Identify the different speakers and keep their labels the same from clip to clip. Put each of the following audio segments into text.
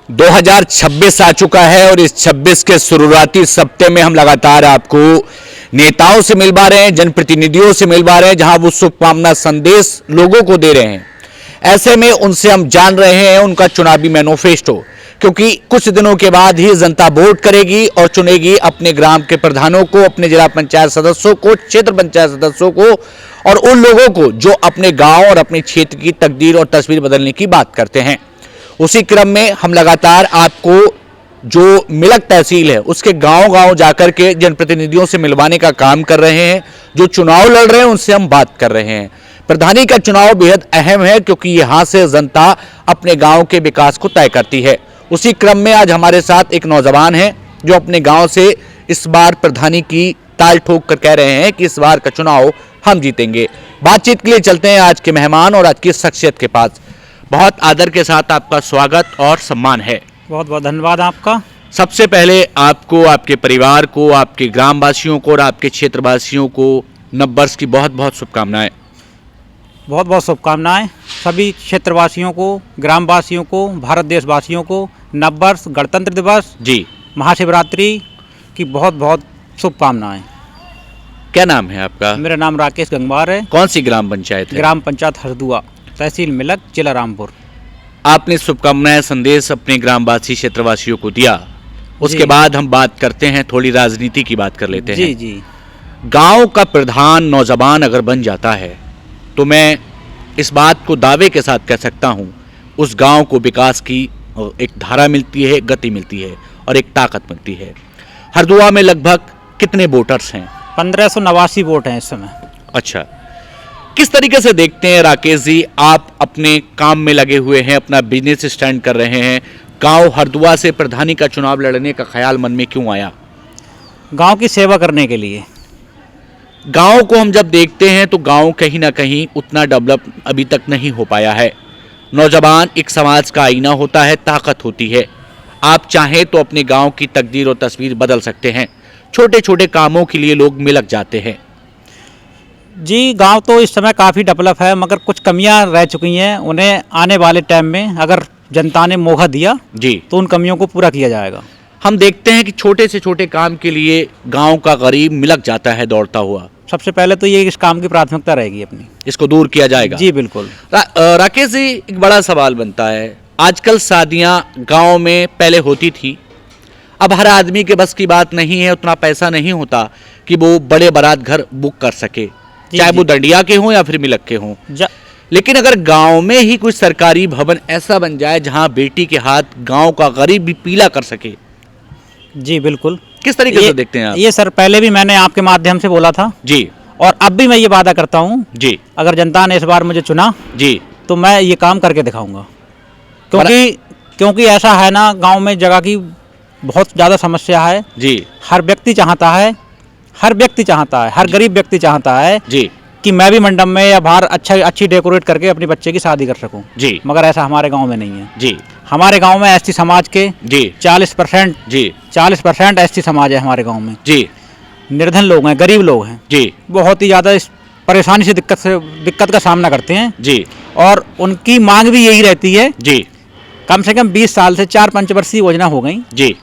Speaker 1: 2026 आ चुका है और इस 26 के शुरुआती सप्ताह में हम लगातार आपको नेताओं से मिलवा रहे हैं, जनप्रतिनिधियों से मिलवा रहे हैं, जहां वो शुभकामना संदेश लोगों को दे रहे हैं। ऐसे में उनसे हम जान रहे हैं उनका चुनावी मैनिफेस्टो, क्योंकि कुछ दिनों के बाद ही जनता वोट करेगी और चुनेगी अपने ग्राम के प्रधानों को, अपने जिला पंचायत सदस्यों को, क्षेत्र पंचायत सदस्यों को और उन लोगों को जो अपने गांव और अपने क्षेत्र की तकदीर और तस्वीर बदलने की बात करते हैं। उसी क्रम में हम लगातार आपको जो मिलक तहसील है उसके गांव-गांव जाकर के जनप्रतिनिधियों से मिलवाने का काम कर रहे हैं। जो चुनाव लड़ रहे हैं उनसे हम बात कर रहे हैं। प्रधानी का चुनाव बेहद अहम है, क्योंकि यहां से जनता अपने गांव के विकास को तय करती है। उसी क्रम में आज हमारे साथ एक नौजवान है जो अपने गांव से इस बार प्रधानी की ताल ठोक कर कह रहे हैं कि इस बार का चुनाव हम जीतेंगे। बातचीत के लिए चलते हैं आज के मेहमान और आज की शख्सियत के पास। बहुत आदर के साथ आपका स्वागत और सम्मान है।
Speaker 2: बहुत बहुत धन्यवाद आपका।
Speaker 1: सबसे पहले आपको, आपके परिवार को, आपके ग्रामवासियों को और आपके क्षेत्रवासियों को नववर्ष की बहुत बहुत शुभकामनाएं।
Speaker 2: बहुत बहुत शुभकामनाएं सभी क्षेत्रवासियों को, ग्रामवासियों को, भारत देशवासियों को नववर्ष, गणतंत्र दिवस
Speaker 1: जी,
Speaker 2: महाशिवरात्रि की बहुत बहुत शुभकामनाएं।
Speaker 1: क्या नाम है आपका?
Speaker 2: मेरा नाम राकेश गंगवार है।
Speaker 1: कौन सी ग्राम पंचायत है?
Speaker 2: ग्राम पंचायत हरदुआ, तहसील मिलक, जिला रामपुर।
Speaker 1: आपने शुभकामनाएं संदेश अपने ग्रामवासी क्षेत्रवासियों को दिया। उसके
Speaker 2: जी।
Speaker 1: बाद हम बात करते हैं, थोड़ी राजनीति की बात कर लेते हैं।
Speaker 2: जी जी।
Speaker 1: गांव का प्रधान नौजवान अगर बन जाता है तो मैं इस बात को दावे के साथ कह सकता हूं, उस गांव को विकास की एक धारा मिलती है, गति मिलती है और एक ताकत मिलती है। हरदुआ में लगभग कितने वोटर्स हैं?
Speaker 2: 1589 वोट हैं इस समय।
Speaker 1: अच्छा, किस तरीके से देखते हैं राकेश जी, आप अपने काम में लगे हुए हैं, अपना बिजनेस स्टैंड कर रहे हैं, गांव हरदुआ से प्रधानी का चुनाव लड़ने का ख्याल मन में क्यों आया?
Speaker 2: गांव की सेवा करने के लिए।
Speaker 1: गांव को हम जब देखते हैं तो गांव कहीं ना कहीं उतना डेवलप अभी तक नहीं हो पाया है। नौजवान एक समाज का आईना होता है, ताकत होती है। आप चाहें तो अपने गांव की तकदीर और तस्वीर बदल सकते हैं। छोटे छोटे कामों के लिए लोग मिलक जाते हैं।
Speaker 2: जी, गांव तो इस समय काफ़ी डेवलप है, मगर कुछ कमियां रह चुकी हैं। उन्हें आने वाले टाइम में अगर जनता ने मौका दिया
Speaker 1: जी,
Speaker 2: तो उन कमियों को पूरा किया जाएगा।
Speaker 1: हम देखते हैं कि छोटे से छोटे काम के लिए गांव का गरीब मिलक जाता है दौड़ता हुआ।
Speaker 2: सबसे पहले तो ये इस काम की प्राथमिकता रहेगी अपनी।
Speaker 1: इसको दूर किया जाएगा।
Speaker 2: जी बिल्कुल।
Speaker 1: राकेश जी, एक बड़ा सवाल बनता है, आजकल शादियां गांव में पहले होती थी, अब हर आदमी के बस की बात नहीं है, उतना पैसा नहीं होता कि वो बड़े बारात घर बुक कर सके, चाहे वो दंडिया के हों या फिर मिलक के हों। लेकिन अगर गांव में ही कुछ सरकारी भवन ऐसा बन जाए जहां बेटी के हाथ गांव का गरीब भी पीला कर सके।
Speaker 2: जी बिल्कुल।
Speaker 1: किस तरीके से देखते हैं आप?
Speaker 2: ये सर पहले भी मैंने आपके माध्यम से बोला था
Speaker 1: जी,
Speaker 2: और अब भी मैं ये वादा करता हूँ
Speaker 1: जी,
Speaker 2: अगर जनता ने इस बार मुझे चुना
Speaker 1: जी,
Speaker 2: तो मैं ये काम करके दिखाऊंगा। क्योंकि ऐसा है ना, गांव में जगह की बहुत ज़्यादा समस्या है।
Speaker 1: जी,
Speaker 2: हर व्यक्ति चाहता है, हर गरीब व्यक्ति चाहता है
Speaker 1: जी,
Speaker 2: कि मैं भी मंडप में या बाहर अच्छी डेकोरेट करके अपने बच्चे की शादी कर सकूं।
Speaker 1: जी,
Speaker 2: मगर ऐसा हमारे गांव में नहीं है।
Speaker 1: जी,
Speaker 2: हमारे गांव में एसटी समाज के
Speaker 1: जी,
Speaker 2: 40% एसटी समाज है हमारे गांव में।
Speaker 1: जी,
Speaker 2: निर्धन लोग हैं, गरीब लोग हैं,
Speaker 1: जी,
Speaker 2: बहुत ही ज़्यादा इस परेशानी से दिक्कत का सामना करते हैं।
Speaker 1: जी,
Speaker 2: और उनकी मांग भी यही रहती है।
Speaker 1: जी,
Speaker 2: कम से कम 20 साल से 4 पंचवर्षीय योजना हो गई।
Speaker 1: जी,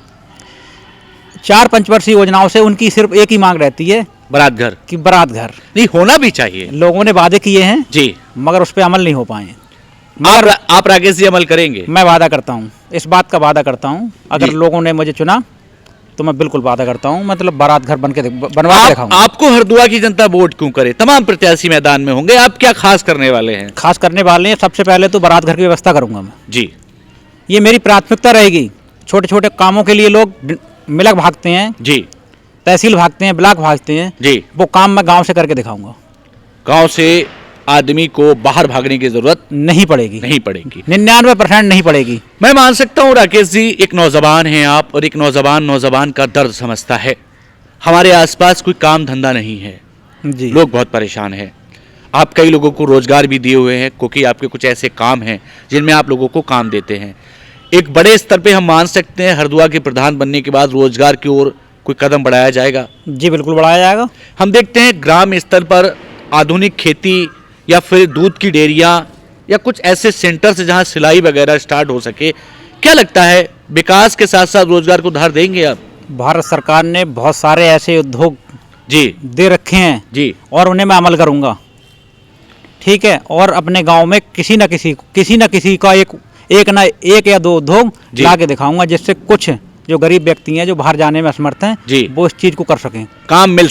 Speaker 2: 4 पंचवर्षीय योजनाओं से उनकी सिर्फ एक ही मांग रहती है,
Speaker 1: बारात घर।
Speaker 2: कि बारात घर।
Speaker 1: नहीं, होना भी चाहिए।
Speaker 2: लोगों ने वादे किए हैं
Speaker 1: जी,
Speaker 2: मगर उस पर अमल नहीं हो पाए।
Speaker 1: आप राकेश जी अमल करेंगे?
Speaker 2: मैं वादा करता हूँ, इस बात का वादा करता हूँ, अगर
Speaker 1: जी।
Speaker 2: लोगों ने मुझे चुना तो मैं बिल्कुल वादा करता हूँ, मतलब बारात घर बनवा के दिखाऊंगा।
Speaker 1: आपको हरदुआ की जनता वोट क्यों करे? तमाम प्रत्याशी मैदान में होंगे, आप क्या खास करने वाले हैं?
Speaker 2: खास करने वाले हैं, सबसे पहले तो बारात घर की व्यवस्था करूंगा मैं।
Speaker 1: जी,
Speaker 2: ये मेरी प्राथमिकता रहेगी। छोटे छोटे कामों के लिए लोग मिलक भागते हैं,
Speaker 1: जी,
Speaker 2: तहसील भागते हैं, ब्लॉक भागते हैं,
Speaker 1: जी,
Speaker 2: वो काम मैं गांव से करके दिखाऊंगा।
Speaker 1: गांव से आदमी को बाहर भागने की जरूरत
Speaker 2: नहीं पड़ेगी। 99% नहीं पड़ेगी।
Speaker 1: मैं मान सकता हूं राकेश जी, एक नौजवान हैं आप, और एक नौजवान का दर्द समझता है। हमारे आसपास कोई काम धंधा नहीं है,
Speaker 2: जी,
Speaker 1: लोग बहुत परेशान हैं। आप कई लोगों को रोजगार भी दिए हुए हैं, क्योंकि आपके कुछ ऐसे काम हैं जिनमें आप लोगों को काम देते हैं। एक बड़े स्तर पे हम मान सकते हैं हरदुआ के प्रधान बनने के बाद रोजगार की ओर कोई कदम बढ़ाया जाएगा?
Speaker 2: जी बिल्कुल बढ़ाया जाएगा।
Speaker 1: हम देखते हैं ग्राम स्तर पर आधुनिक खेती या फिर दूध की डेयरियां या कुछ ऐसे सेंटर्स जहां सिलाई वगैरह स्टार्ट हो सके। क्या लगता है विकास के साथ साथ रोजगार को उधार देंगे आप?
Speaker 2: भारत सरकार ने बहुत सारे ऐसे उद्योग
Speaker 1: जी
Speaker 2: दे रखे हैं
Speaker 1: जी
Speaker 2: और उन्हें मैं अमल करूंगा, ठीक है। और अपने गांव में किसी न किसी का एक या दो उद्योग
Speaker 1: जी।
Speaker 2: ला के दिखाऊंगा, जिससे कुछ जो गरीब व्यक्ति हैं जो बाहर जाने में असमर्थ हैं
Speaker 1: जी।
Speaker 2: वो इस चीज़ को कर सकें,
Speaker 1: काम मिल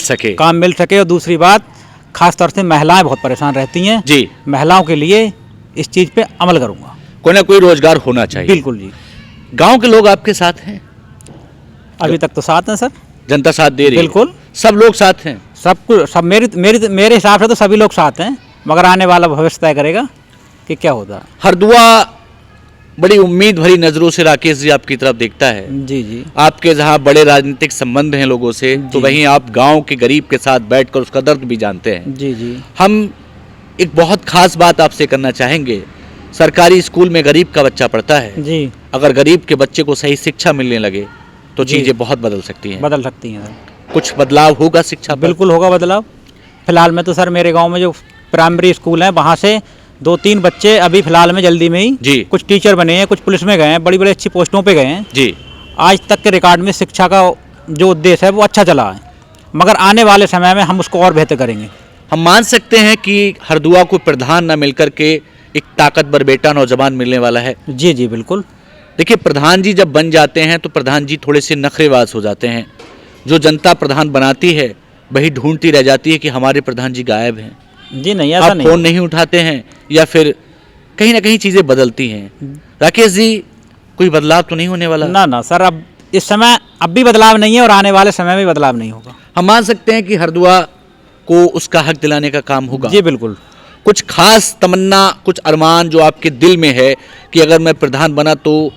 Speaker 1: सके।
Speaker 2: और दूसरी बात, खास तौर से महिलाएं बहुत परेशान रहती हैं
Speaker 1: जी,
Speaker 2: महिलाओं के लिए इस चीज़ पे अमल करूंगा।
Speaker 1: कोई ना कोई रोजगार होना चाहिए।
Speaker 2: बिल्कुल जी।
Speaker 1: गांव के लोग आपके साथ हैं?
Speaker 2: अभी तक तो साथ हैं सर।
Speaker 1: जनता साथ दे रही है?
Speaker 2: बिल्कुल।
Speaker 1: सब लोग साथ हैं?
Speaker 2: सब मेरे हिसाब से तो सभी लोग साथ हैं, मगर आने वाला भविष्य तय करेगा कि क्या होता है।
Speaker 1: हरदुआ बड़ी उम्मीद भरी नजरों से राकेश जी आपकी तरफ देखता है।
Speaker 2: जी जी।
Speaker 1: आपके जहाँ बड़े राजनीतिक संबंध हैं लोगों से, तो
Speaker 2: जी।
Speaker 1: वहीं आप गांव के गरीब के साथ बैठकर उसका दर्द भी जानते हैं।
Speaker 2: जी जी।
Speaker 1: हम एक बहुत खास बात आपसे करना चाहेंगे। सरकारी स्कूल में गरीब का बच्चा पढ़ता है,
Speaker 2: जी,
Speaker 1: अगर गरीब के बच्चे को सही शिक्षा मिलने लगे तो
Speaker 2: जी।
Speaker 1: चीज़ें बहुत बदल सकती हैं।
Speaker 2: बदल सकती हैं सर।
Speaker 1: कुछ बदलाव होगा शिक्षा पर?
Speaker 2: बिल्कुल होगा बदलाव। फिलहाल में तो सर मेरे गांव में जो प्राइमरी स्कूल है वहाँ से 2-3 बच्चे अभी फिलहाल में जल्दी में ही
Speaker 1: जी
Speaker 2: कुछ टीचर बने हैं, कुछ पुलिस में गए हैं, बड़ी बड़ी अच्छी पोस्टों पे गए हैं।
Speaker 1: जी।
Speaker 2: आज तक के रिकॉर्ड में शिक्षा का जो उद्देश्य है वो अच्छा चला है, मगर आने वाले समय में हम उसको और बेहतर करेंगे।
Speaker 1: हम मान सकते हैं कि हरदुआ को प्रधान न मिलकर के एक ताकतवर बेटा नौजवान मिलने वाला है।
Speaker 2: जी जी बिल्कुल।
Speaker 1: देखिए, प्रधान जी जब बन जाते हैं तो प्रधान जी थोड़े से नखरेबाज हो जाते हैं। जो जनता प्रधान बनाती है वही ढूंढती रह जाती है कि हमारे प्रधान जी गायब हैं,
Speaker 2: जी नहीं, ऐसा
Speaker 1: आप
Speaker 2: नहीं
Speaker 1: फोन नहीं उठाते हैं, या फिर कहीं ना कहीं चीज़ें बदलती हैं। राकेश जी, कोई बदलाव तो नहीं होने वाला?
Speaker 2: ना सर, अब इस समय अब भी बदलाव नहीं है और आने वाले समय में बदलाव नहीं होगा।
Speaker 1: हम मान सकते हैं कि हरदुआ को उसका हक दिलाने का काम होगा?
Speaker 2: जी बिल्कुल।
Speaker 1: कुछ खास तमन्ना, कुछ अरमान जो आपके दिल में है कि अगर मैं प्रधान बना तो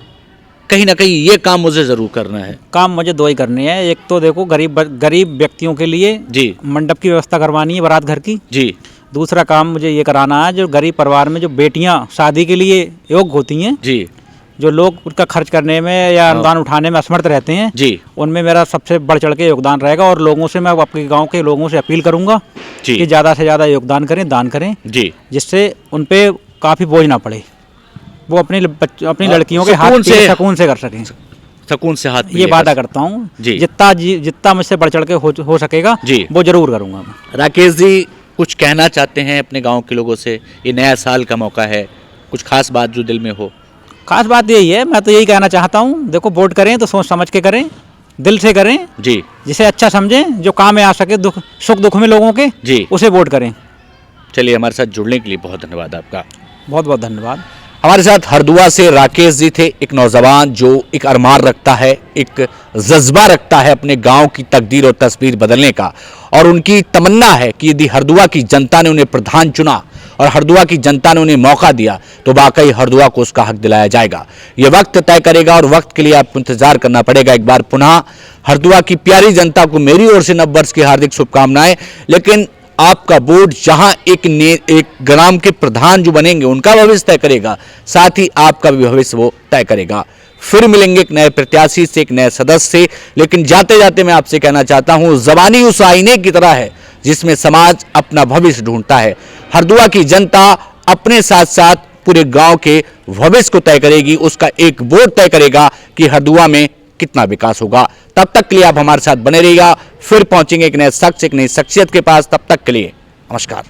Speaker 1: कहीं ना कहीं ये काम मुझे ज़रूर करना है?
Speaker 2: काम मुझे 2 ही करने हैं। एक तो देखो गरीब व्यक्तियों के लिए
Speaker 1: जी
Speaker 2: मंडप की व्यवस्था करवानी है, बारात घर की।
Speaker 1: जी
Speaker 2: दूसरा काम मुझे ये कराना है, जो गरीब परिवार में जो बेटियां शादी के लिए योग्य होती हैं,
Speaker 1: जी
Speaker 2: जो लोग उनका खर्च करने में या अनुदान उठाने में असमर्थ रहते हैं,
Speaker 1: जी
Speaker 2: उनमें मेरा सबसे बढ़ चढ़ के योगदान रहेगा। और लोगों से मैं आपके गांव के लोगों से अपील करूंगा
Speaker 1: जी
Speaker 2: कि ज़्यादा से ज़्यादा योगदान करें, दान करें,
Speaker 1: जी।
Speaker 2: जिससे उन पे काफ़ी बोझ ना पड़े, वो अपनी लड़कियों के हाथ
Speaker 1: सुकून से-
Speaker 2: सुकून से कर सकें।
Speaker 1: सुकून से हाथ
Speaker 2: ये वादा करता हूँ।
Speaker 1: जी।
Speaker 2: जितना मुझसे बढ़ चढ़ के हो सकेगा
Speaker 1: जी।
Speaker 2: वो जरूर करूँगा मैं।
Speaker 1: राकेश जी, कुछ कहना चाहते हैं अपने गांव के लोगों से? ये नया साल का मौका है, कुछ खास बात जो दिल में हो?
Speaker 2: खास बात यही है, मैं तो यही कहना चाहता हूँ, देखो वोट करें तो सोच समझ के करें, दिल से करें,
Speaker 1: जी
Speaker 2: जिसे अच्छा समझें, जो काम में आ सके, सुख दुख में लोगों के,
Speaker 1: जी।
Speaker 2: उसे वोट करें।
Speaker 1: चलिए, हमारे साथ जुड़ने के लिए बहुत धन्यवाद आपका।
Speaker 2: बहुत बहुत धन्यवाद।
Speaker 1: हमारे साथ हरदुआ से राकेश जी थे, एक नौजवान जो एक अरमान रखता है, एक जज्बा रखता है अपने गांव की तकदीर और तस्वीर बदलने का, और उनकी तमन्ना है कि यदि हरदुआ की जनता ने उन्हें प्रधान चुना और हरदुआ की जनता ने उन्हें मौका दिया तो वाकई हरदुआ को उसका हक दिलाया जाएगा। ये वक्त तय करेगा और वक्त के लिए आपको इंतजार करना पड़ेगा। एक बार पुनः हरदुआ की प्यारी जनता को मेरी ओर से नव वर्ष की हार्दिक शुभकामनाएं। लेकिन आपका वोट जहां एक ग्राम के प्रधान जो बनेंगे उनका भविष्य तय करेगा, साथ ही आपका भी भविष्य वो तय करेगा। फिर मिलेंगे एक नए प्रत्याशी से, एक नए सदस्य से। लेकिन जाते जाते मैं आपसे कहना चाहता हूं, ज़बानी उस आईने की तरह है जिसमें समाज अपना भविष्य ढूंढता है। हरदुआ की जनता अपने साथ साथ पूरे गांव के भविष्य को तय करेगी, उसका एक वोट तय करेगा कि हरदुआ में कितना विकास होगा। तब तक के लिए आप हमारे साथ बने रहिएगा। फिर पहुंचेंगे एक नए शख्स, एक नई शख्सियत के पास। तब तक के लिए नमस्कार।